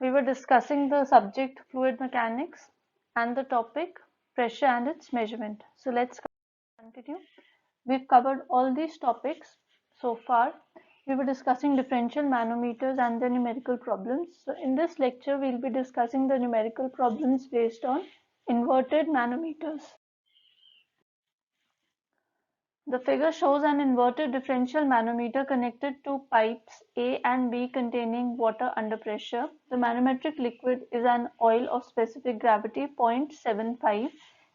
We were discussing the subject fluid mechanics and the topic pressure and its measurement. So let's continue. We've covered all these topics so far. We were discussing differential manometers and their numerical problems. So in this lecture, we'll be discussing the numerical problems based on inverted manometers. The figure shows an inverted differential manometer connected to pipes A and B containing water under pressure. The manometric liquid is an oil of specific gravity 0.75.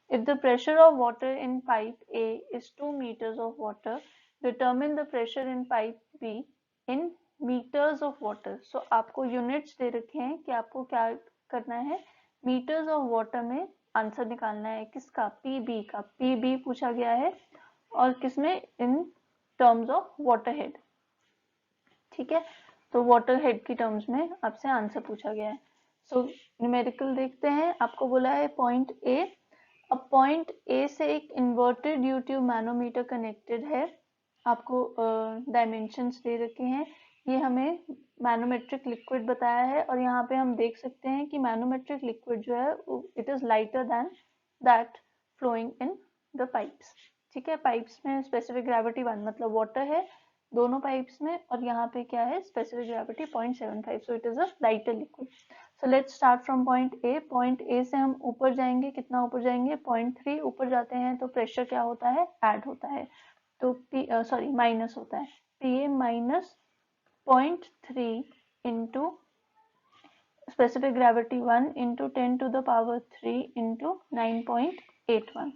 If the pressure of water in pipe A is 2 meters of water, determine the pressure in pipe B in meters of water. So आपको units दे रखे हैं कि आपको क्या करना है, meters of water में answer निकालना है. किसका? PB का. PB पूछा गया है और किसमें? In terms of water head. ठीक है, तो वाटर हेड की टर्म्स में आपसे आंसर पूछा गया है. सो न्यूमेरिकल देखते हैं. आपको बोला है पॉइंट ए. अब पॉइंट ए से एक inverted you tube manometer connected है. आपको डायमेंशंस दे रखे हैं. ये हमें मैनोमेट्रिक लिक्विड बताया है और यहाँ पे हम देख सकते हैं कि मैनोमेट्रिक लिक्विड जो है it is lighter than that flowing in the pipes. ठीक है, पाइप्स में स्पेसिफिक ग्रेविटी 1 मतलब वाटर है दोनों पाइप्स में, और यहाँ पे क्या है? Specific gravity 0.75. So it is a lighter liquid. So let's start from point A. Point A से हम ऊपर जाएंगे. कितना ऊपर जाएंगे? 0.3 ऊपर जाते हैं तो प्रेशर क्या होता है? ऐड होता है. तो सॉरी माइनस होता है. P A minus 0.3 into specific gravity 1 into 10 to the power 3 into 9.81.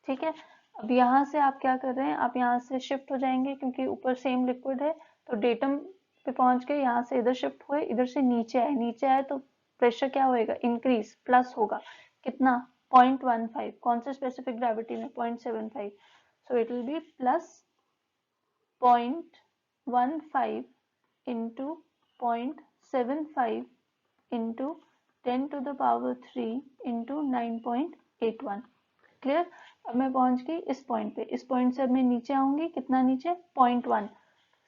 ठीक है, अब यहाँ से आप क्या कर रहे हैं? आप यहाँ से शिफ्ट हो जाएंगे क्योंकि ऊपर सेम लिक्विड है, तो डेटम पे पहुंच गए. यहाँ से इधर शिफ्ट हुए, इधर से नीचे आए. नीचे आए तो प्रेशर क्या होएगा? इंक्रीज, प्लस होगा. कितना? 0.15. कौन से स्पेसिफिक ग्रेविटी में? 0.75. So it will be plus 0.15 into 0.75 into 10 to the power 3 into 9.81. Clear? अब मैं पहुंच गई इस पॉइंट पे. इस पॉइंट से अब मैं नीचे आऊंगी. कितना नीचे? 0.1.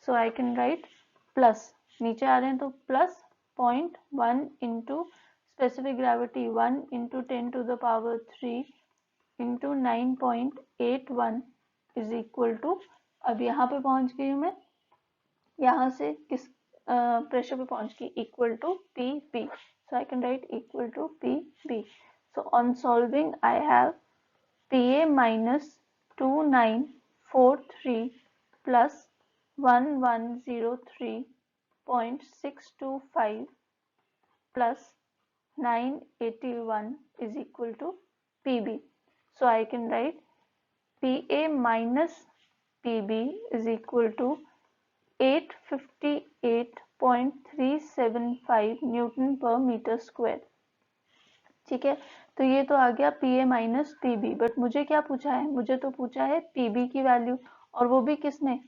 So I can write plus. नीचे आ रहे हैं तो plus 0.1 into specific gravity 1 into 10 to the power 3 into 9.81 is equal to. अब यहाँ पे पहुंच गई हूँ मैं. यहाँ से किस प्रेशर पे पहुंच गई? Equal to P B. So I can write equal to P B. So on solving I have PA minus 2943 plus 1103.625 plus 981 is equal to PB. So I can write PA minus PB is equal to 858.375 newton per metre square. ठीक है, तो ये तो आ गया P A minus P B. But मुझे क्या पूछा है? मुझे तो पूछा है पी बी की वैल्यू, और वो भी किस में?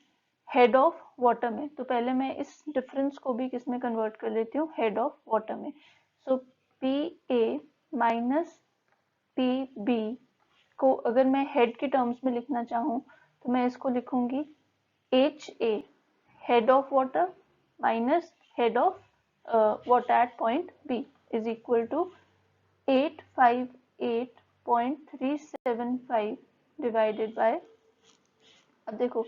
हेड ऑफ वाटर में. तो पहले मैं इस डिफरेंस को भी किस में कन्वर्ट कर लेती हूँ? हेड ऑफ वाटर में. So P A minus P B को अगर मैं हेड के टर्म्स में लिखना चाहूँ तो मैं इसको लिखूंगी H A head of water minus head of water at point B is equal to 858.375 divided by. अब देखो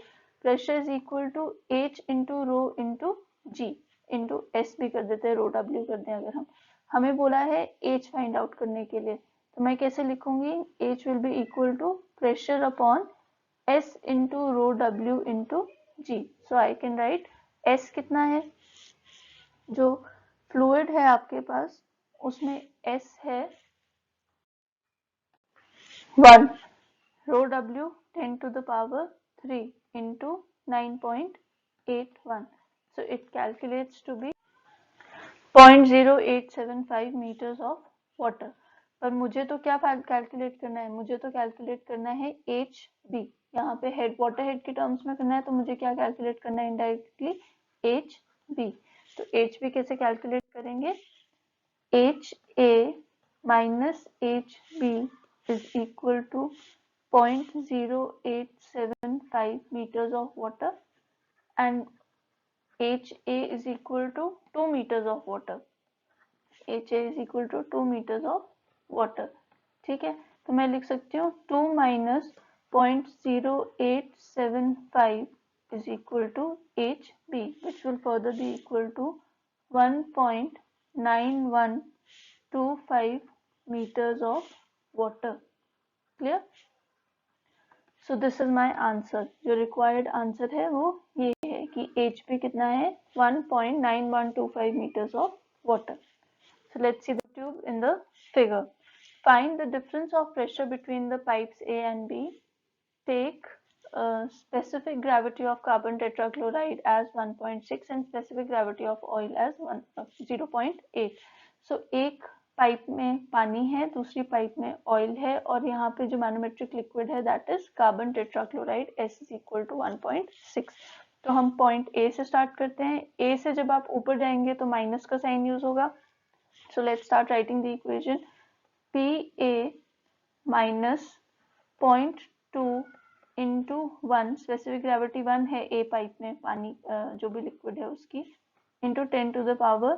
pressure is equal to H into rho into G into S भी कर देते हैं, रो डब्ल्यू कर दें अगर हम. हमें बोला है H फाइंड आउट करने के लिए, तो मैं कैसे लिखूंगी? H will be equal to pressure upon S into rho W into g. So I can write S कितना है? जो फ्लूइड है आपके पास उसमें S है 1, रो W 10 to the power 3 into 9.81. So it calculates to be 0.0875 meters of water. पर मुझे तो क्या कैलकुलेट करना है? मुझे तो कैलकुलेट करना है एच बी. यहाँ पे हेड वाटर हेड के टर्म्स में करना है, तो मुझे क्या कैलकुलेट करना है? Indirectly H B. तो एच बी कैसे कैलकुलेट करेंगे? H A minus H B is equal to 0.0875 meters of water and HA is equal to 2 meters of water. HA is equal to 2 metres of water. ठीक है, तो मैं लिख सकती हूँ 2 minus 0.0875 is equal to HB, which will further be equal to 1.9125 meters of water. Clear? So this is my answer. जो required answer है वो ये है कि HP कितना है 1.9125 meters of water. So let's see the tube in the figure. Find the difference of pressure between the pipes A and B. Take specific gravity of carbon tetrachloride as 1.6 and specific gravity of oil as 0.8. So एक pipe में पानी है, दूसरी pipe में oil है, और यहाँ पे जो मैनोमेट्रिक लिक्विड है that is carbon tetrachloride S is equal to 1.6. तो हम पॉइंट A से स्टार्ट करते हैं. A से जब आप ऊपर जाएंगे तो माइनस का साइन यूज होगा. So let's start writing the equation. PA minus 0.2 into 1, specific gravity 1 है ए पाइप में पानी जो भी लिक्विड है उसकी, into 10 to the power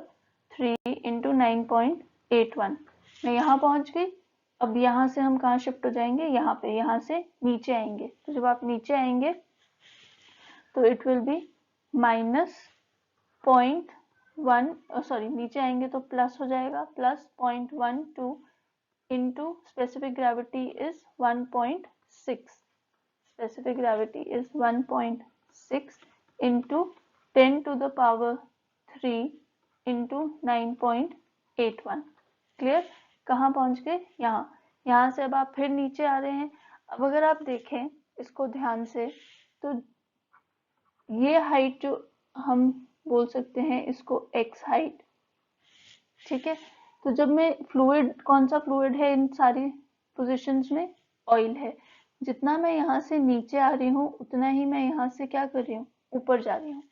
3 into 9.81. मैं यहाँ पहुंच गई. अब यहाँ से हम कहाँ शिफ्ट हो जाएंगे, यहाँ पे, यहाँ से नीचे आएंगे. तो जब आप नीचे आएंगे तो it will B minus 0.1, sorry नीचे आएंगे तो प्लस हो जाएगा, plus 0.12 into specific gravity is 1.6. specific gravity is 1.6 into 10 to the power 3 into 9.81. Clear? कहाँ पहुंच गए? यहाँ से अब आप फिर नीचे आ रहे हैं. अब अगर आप देखें इसको ध्यान से तो ये हाइट जो हम बोल सकते हैं इसको x हाइट. ठीक है, तो जब मैं फ्लूइड, कौन सा फ्लूइड है इन सारी पोजीशंस में? ऑयल है. जितना मैं यहाँ से नीचे आ रही हूँ उतना ही मैं यहाँ से क्या कर रही हूँ, ऊपर जा रही हूँ.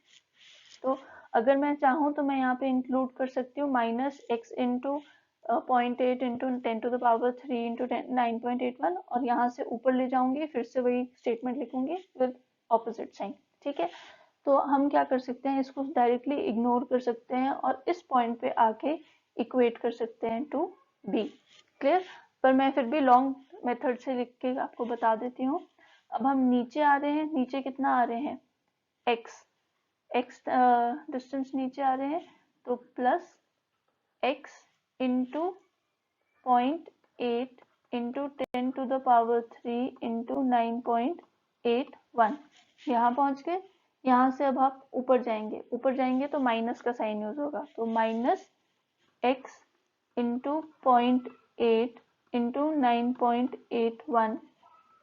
तो अगर मैं चाहूँ तो मैं यहाँ पे इंक्लूड कर सकती हूँ minus x into 0.8 into 10 to the power 3 into 9.81, और यहाँ से ऊपर ले जाऊंगी, फिर से वही स्टेटमेंट लिखूंगी विद ऑपोजिट साइन. ठीक है, तो हम क्या कर सकते हैं, इसको डायरेक्टली इग्नोर कर सकते हैं और इस पॉइंट पे आके इक्वेट कर सकते हैं टू B. क्लियर? पर मैं फिर भी लॉन्ग मेथड से लिख के आपको बता देती हूँ. अब हम नीचे आ रहे हैं. नीचे कितना आ रहे हैं? x डिस्टेंस नीचे आ रहे हैं, तो plus x into 0.8 into 10 to the power 3 into 9.81. यहाँ पहुंच गए. यहाँ से अब आप ऊपर जाएंगे, ऊपर जाएंगे तो माइनस का साइन यूज होगा, तो minus x into 0.8 into 9.81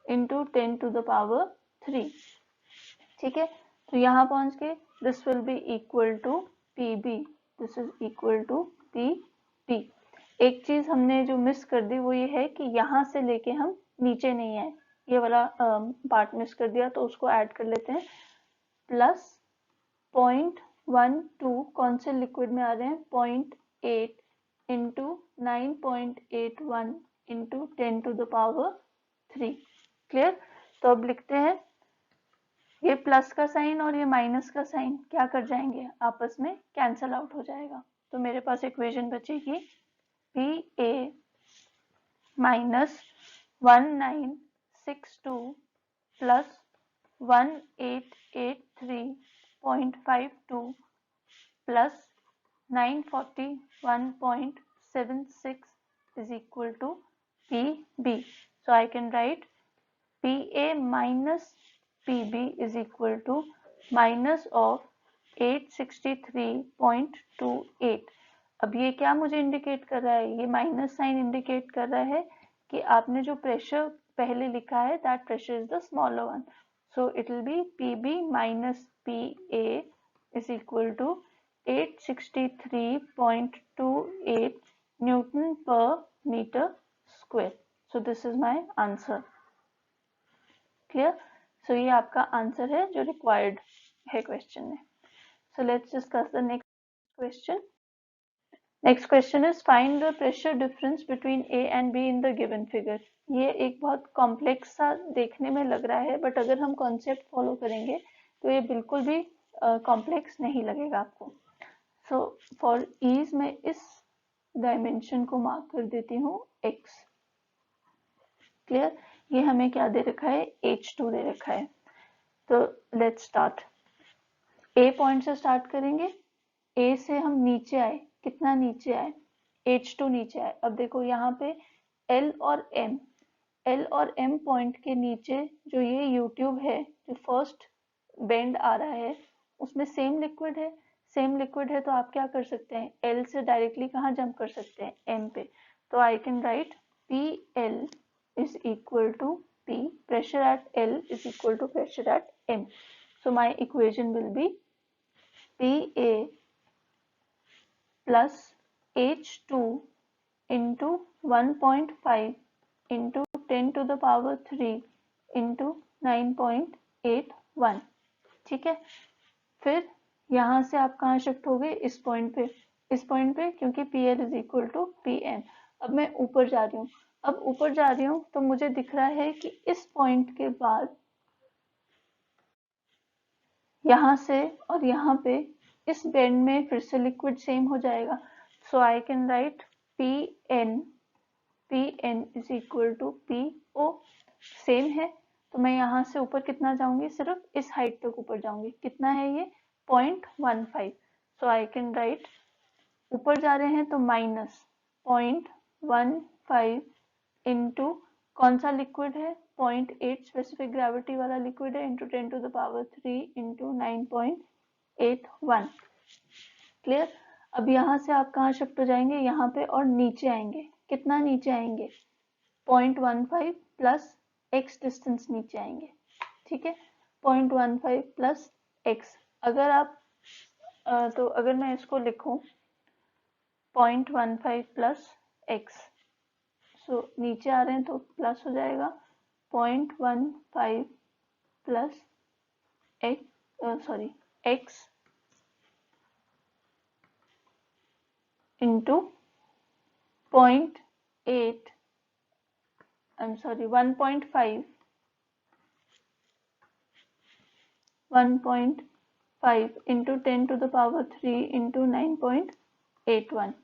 into 10 to the power 3. ठीक है, तो यहाँ पहुंच गए. This will be equal to PB. This is equal to PB. एक चीज हमने जो मिस कर दी वो ये है कि यहाँ से लेके हम नीचे नहीं आए, ये वाला पार्ट मिस कर दिया, तो उसको ऐड कर लेते हैं. प्लस 0.12 कौन से लिक्विड में आ रहे हैं? 0.8 into 9.81 into 10 to the power 3. Clear? तो अब लिखते हैं, ये प्लस का साइन और ये माइनस का साइन क्या कर जाएंगे, आपस में कैंसल आउट हो जाएगा. तो मेरे पास इक्वेशन बचेगी PA minus 1962 plus 1883.52 plus 941.76 is equal to PB. So I can write PA minus PB is equal to minus of 863.28. अब ये क्या मुझे इंडिकेट कर रहा है? ये माइनस साइन इंडिकेट कर रहा है कि आपने जो प्रेशर पहले लिखा है that pressure is the smaller one. So it will be PB minus PA is equal to 863.28 Newton per meter square. So this is my answer. Clear? So ये आपका आंसर है जो required है क्वेश्चन में. So let's discuss the next question. Next question is find the pressure difference between A and B in the given figure. ये एक बहुत complex सा देखने में लग रहा है, बट अगर हम कॉन्सेप्ट फॉलो करेंगे तो ये बिल्कुल भी कॉम्प्लेक्स नहीं लगेगा आपको. सो फॉर ईज मैं इस डायमेंशन को मार्क कर देती हूँ x। क्लियर? ये हमें क्या दे रखा है, H2 दे रखा है। तो लेट्स स्टार्ट। A पॉइंट से स्टार्ट करेंगे। A से हम नीचे आए, कितना नीचे आए, H2 नीचे आए। अब देखो यहाँ पे L और M पॉइंट के नीचे जो ये U-ट्यूब है, जो फर्स्ट बेंड आ रहा है, उसमें सेम लिक्विड है। सेम लिक्विड है तो आप क्या कर सकते हैं, L से डायरेक्टली कहाँ जंप कर सकते हैं, M पे। तो आई can right PL is equal to P, pressure at L is equal to pressure at M. So my equation will be PA plus H2 into 1.5 into 10 to the power 3 into 9.81। ठीक है, फिर यहाँ से आप कहाँ shift हो गए, इस पॉइंट पे, क्योंकि PL is equal to PM। अब मैं ऊपर जा रही हूँ। अब ऊपर जा रही हूँ तो मुझे दिख रहा है कि इस पॉइंट के बाद यहाँ से और यहाँ पे इस बेंड में फिर से लिक्विड सेम हो जाएगा। So I can write PN is equal to PO। Same है तो मैं यहाँ से ऊपर कितना जाऊंगी, सिर्फ इस हाइट तक ऊपर जाऊंगी। कितना है ये, 0.15। सो आई कैन राइट, ऊपर जा रहे हैं तो माइनस 0.15 इंटू कौन सा लिक्विड है, 0.8 स्पेसिफिक ग्रेविटी वाला लिक्विड है, into 10 to the power 3 into 9.81। Clear? अब यहाँ से आप कहाँ शिफ्ट हो जाएंगे, यहाँ पे और नीचे आएंगे। कितना नीचे आएंगे, 0.15 प्लस x डिस्टेंस नीचे आएंगे। ठीक है, 0.15 प्लस x। अगर आप तो अगर मैं इसको लिखूं 0.15 प्लस x, सो नीचे आ रहे हैं तो प्लस हो जाएगा 0.15 plus x into 0.8 1.5 into 10 to the power 3 into 9.81।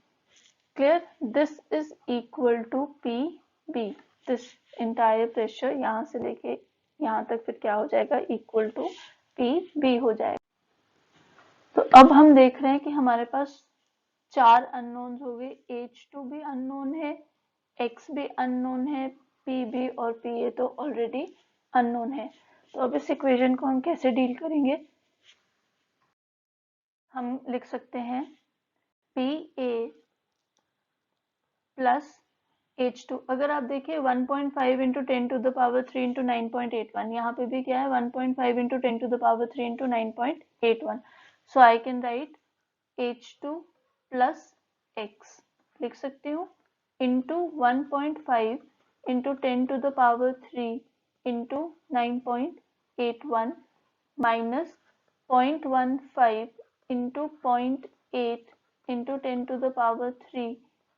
Clear? This is equal to PB। This entire pressure यहाँ से लेके यहाँ तक फिर क्या हो जाएगा, equal to PB हो जाएगा। तो अब हम देख रहे हैं कि हमारे पास 4 अननोन्स हो गए। H2 भी अननोन है, X भी अननोन है, PB और PA तो ऑलरेडी अननोन है। तो अब इस इक्वेशन को हम कैसे डील करेंगे, हम लिख सकते हैं PA प्लस H2। अगर आप देखिए 1.5 into 10 to the power 3 into 9.81, यहाँ पे भी क्या है 1.5 into 10 to the power 3 into 9.81। So I can write H2 plus X लिख सकती हूँ into 1.5 into 10 to the power 3 into 9.81 minus 0.15 into 0.8 into 10 to the power 3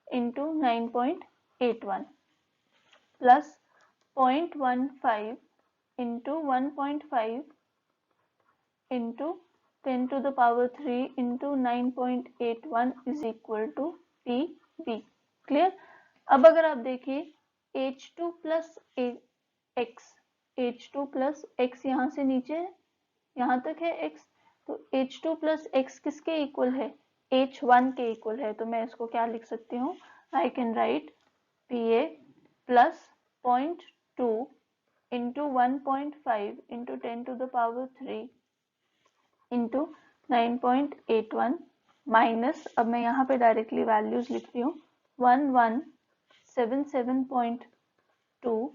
into 9.81 plus 0.15 into 1.5 into 10 to the power 3 into 9.81 is equal to PB। Clear? अब अगर आप देखिए H2 plus X, H2 plus X यहाँ से नीचे है, यहाँ तक है X, तो H2 प्लस X किसके इक्वल है, H1 के इक्वल है। तो मैं इसको क्या लिख सकती हूँ, I can write PA plus 0.2 into 1.5 into 10 to the power 3 into 9.81 minus, अब मैं यहाँ पे डायरेक्टली वैल्यूज लिख रही हूँ, 1177.2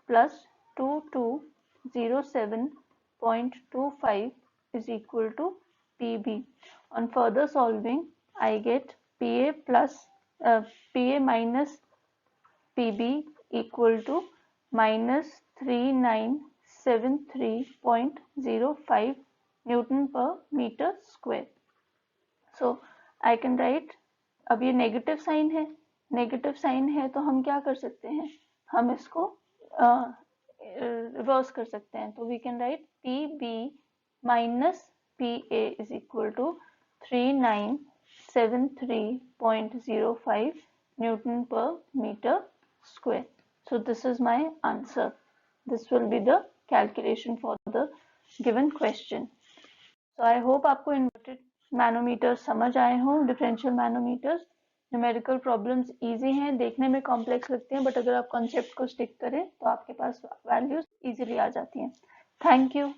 plus 2207.25 is equal to PB। On further solving, I get PA minus PB equal to minus 3973.05 newton per metre square. So I can write, अब ये negative sign है, तो हम क्या कर सकते हैं, हम इसको रिवर्स कर सकते हैं। तो we can write PB minus PA is equal to 3973.05 73.05 Newton per meter square. So this is my answer. This will be the calculation for the given question. So I hope आपको inverted manometer समझ आए हों, differential manometers. Numerical problems easy हैं, देखने में complex लगते हैं, but अगर आप कॉन्सेप्ट को स्टिक करें तो आपके पास वैल्यूज इजीली आ जाती हैं। Thank you.